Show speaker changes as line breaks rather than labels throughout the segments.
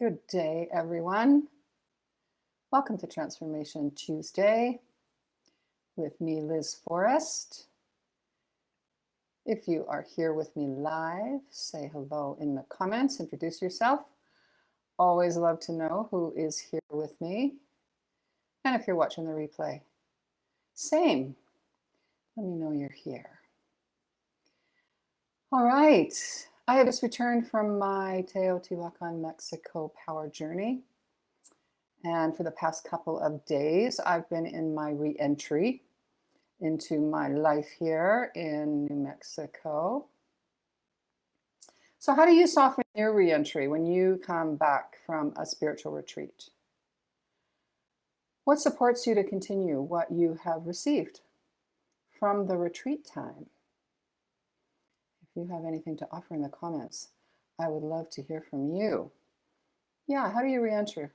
Good day, everyone. Welcome to Transformation Tuesday with me, Liz Forrest. If you are here with me live, say hello in the comments, introduce yourself. Always love to know who is here with me. And if you're watching the replay, same. Let me know you're here. All right. I have just returned from my Teotihuacan, Mexico power journey. And for the past couple of days, I've been in my re-entry into my life here in New Mexico. So how do you soften your re-entry when you come back from a spiritual retreat? What supports you to continue what you have received from the retreat time? If you have anything to offer in the comments, I would love to hear from you. Yeah, how do you re-enter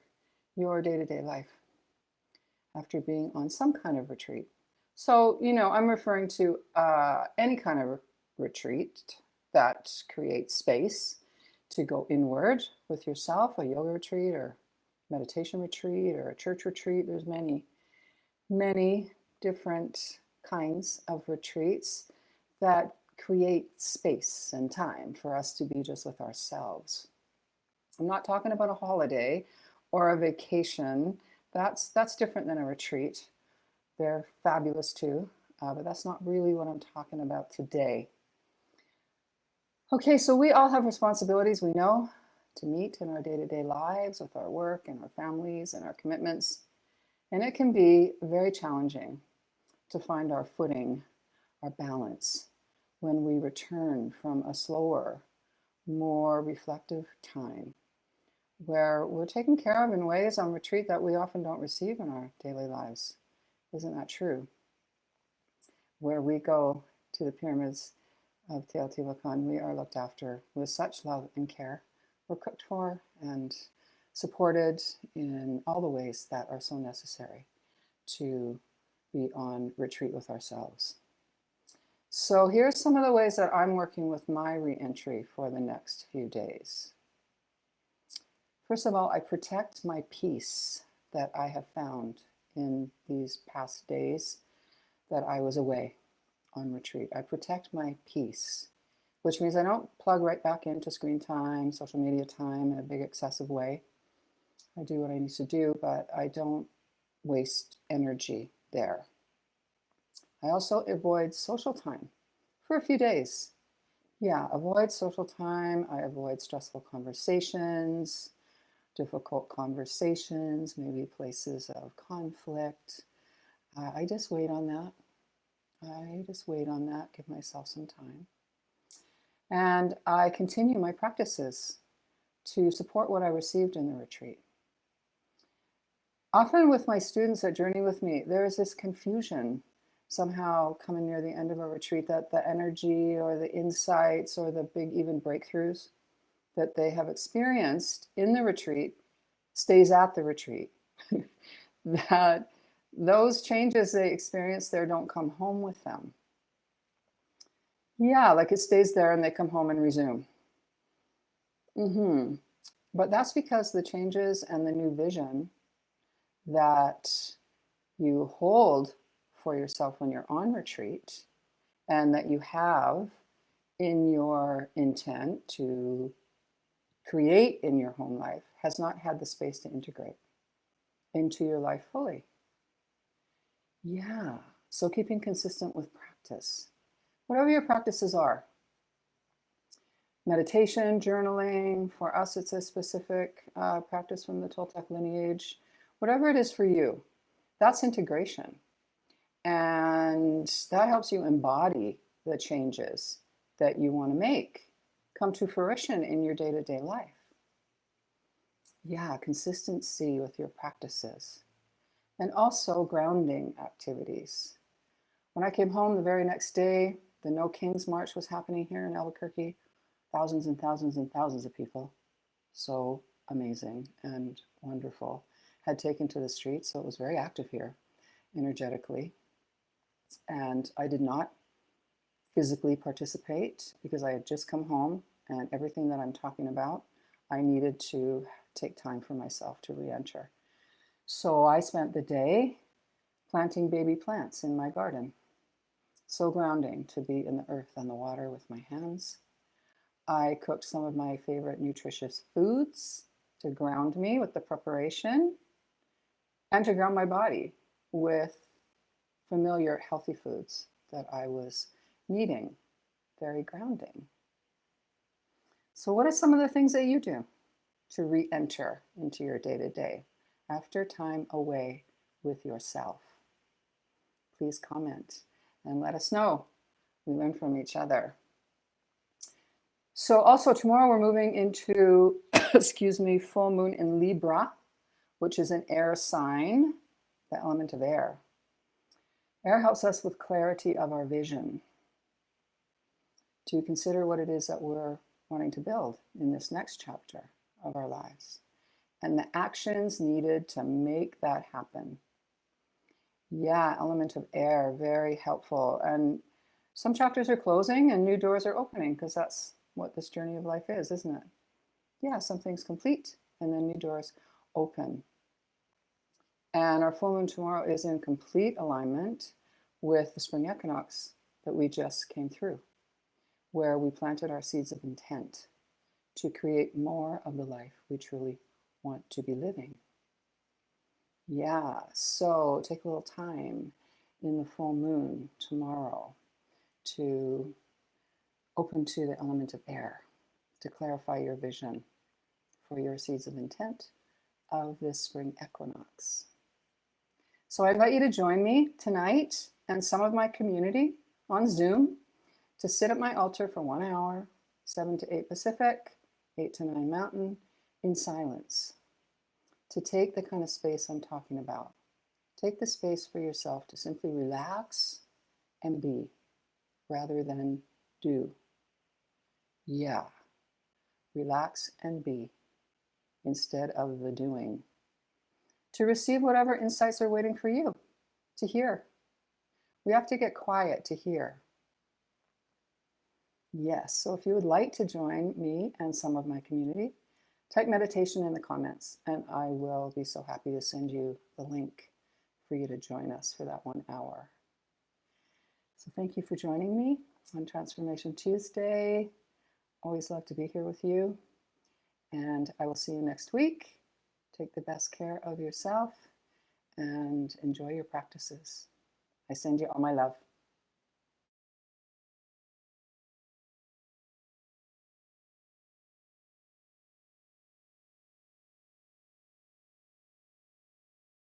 your day-to-day life after being on some kind of retreat? So, I'm referring to any kind of retreat that creates space to go inward with yourself, a yoga retreat or meditation retreat or a church retreat. There's many, many different kinds of retreats that create space and time for us to be just with ourselves. I'm not talking about a holiday or a vacation. That's different than a retreat. They're fabulous too, but that's not really what I'm talking about today. Okay, so we all have responsibilities we know to meet in our day-to-day lives with our work and our families and our commitments. And it can be very challenging to find our footing, our balance, when we return from a slower, more reflective time where we're taken care of in ways on retreat that we often don't receive in our daily lives. Isn't that true? Where we go to the pyramids of Teotihuacan, we are looked after with such love and care. We're cooked for and supported in all the ways that are so necessary to be on retreat with ourselves. So here's some of the ways that I'm working with my re-entry for the next few days. First of all, I protect my peace that I have found in these past days that I was away on retreat. I protect my peace, which means I don't plug right back into screen time, social media time in a big excessive way. I do what I need to do, but I don't waste energy there. I also avoid social time for a few days. Yeah, avoid social time. I avoid stressful conversations, difficult conversations, maybe places of conflict. I just wait on that. Give myself some time. And I continue my practices to support what I received in the retreat. Often with my students that journey with me, there is this confusion somehow coming near the end of a retreat that the energy or the insights or the big even breakthroughs that they have experienced in the retreat stays at the retreat. That those changes they experience there don't come home with them. Yeah, like it stays there and they come home and resume. But that's because the changes and the new vision that you hold for yourself when you're on retreat and that you have in your intent to create in your home life has not had the space to integrate into your life fully. Yeah, so keeping consistent with practice, whatever your practices are. Meditation, journaling, for us it's a specific practice from the Toltec lineage. Whatever it is for you, that's integration. And that helps you embody the changes that you want to make come to fruition in your day-to-day life. Yeah, consistency with your practices. And also grounding activities. When I came home the very next day, the No Kings March was happening here in Albuquerque. Thousands and thousands and thousands of people. So amazing and wonderful. Had taken to the streets, so it was very active here, energetically. And I did not physically participate because I had just come home and everything that I'm talking about, I needed to take time for myself to re-enter. So I spent the day planting baby plants in my garden. So grounding to be in the earth and the water with my hands. I cooked some of my favorite nutritious foods to ground me with the preparation and to ground my body with familiar healthy foods that I was needing. Very grounding. So what are some of the things that you do to re-enter into your day-to-day after time away with yourself? Please comment and let us know. We learn from each other. So also tomorrow we're moving into, excuse me, full moon in Libra, which is an air sign, the element of air. Air helps us with clarity of our vision, to consider what it is that we're wanting to build in this next chapter of our lives and the actions needed to make that happen. Yeah, element of air, very helpful. And some chapters are closing and new doors are opening, because that's what this journey of life is, isn't it? Yeah, something's complete and then new doors open. And our full moon tomorrow is in complete alignment with the spring equinox that we just came through, where we planted our seeds of intent to create more of the life we truly want to be living. Yeah, so take a little time in the full moon tomorrow to open to the element of air, to clarify your vision for your seeds of intent of this spring equinox. So I invite you to join me tonight and some of my community on Zoom to sit at my altar for 1 hour, 7 to 8 Pacific, 8 to 9 Mountain, in silence, to take the kind of space I'm talking about. Take the space for yourself to simply relax and be, rather than do. Yeah, relax and be, instead of the doing. To receive whatever insights are waiting for you to hear. We have to get quiet to hear. Yes, so if you would like to join me and some of my community, type meditation in the comments and I will be so happy to send you the link for you to join us for that 1 hour. So thank you for joining me on Transformation Tuesday. Always love to be here with you. And I will see you next week. Take the best care of yourself and enjoy your practices. I send you all my love.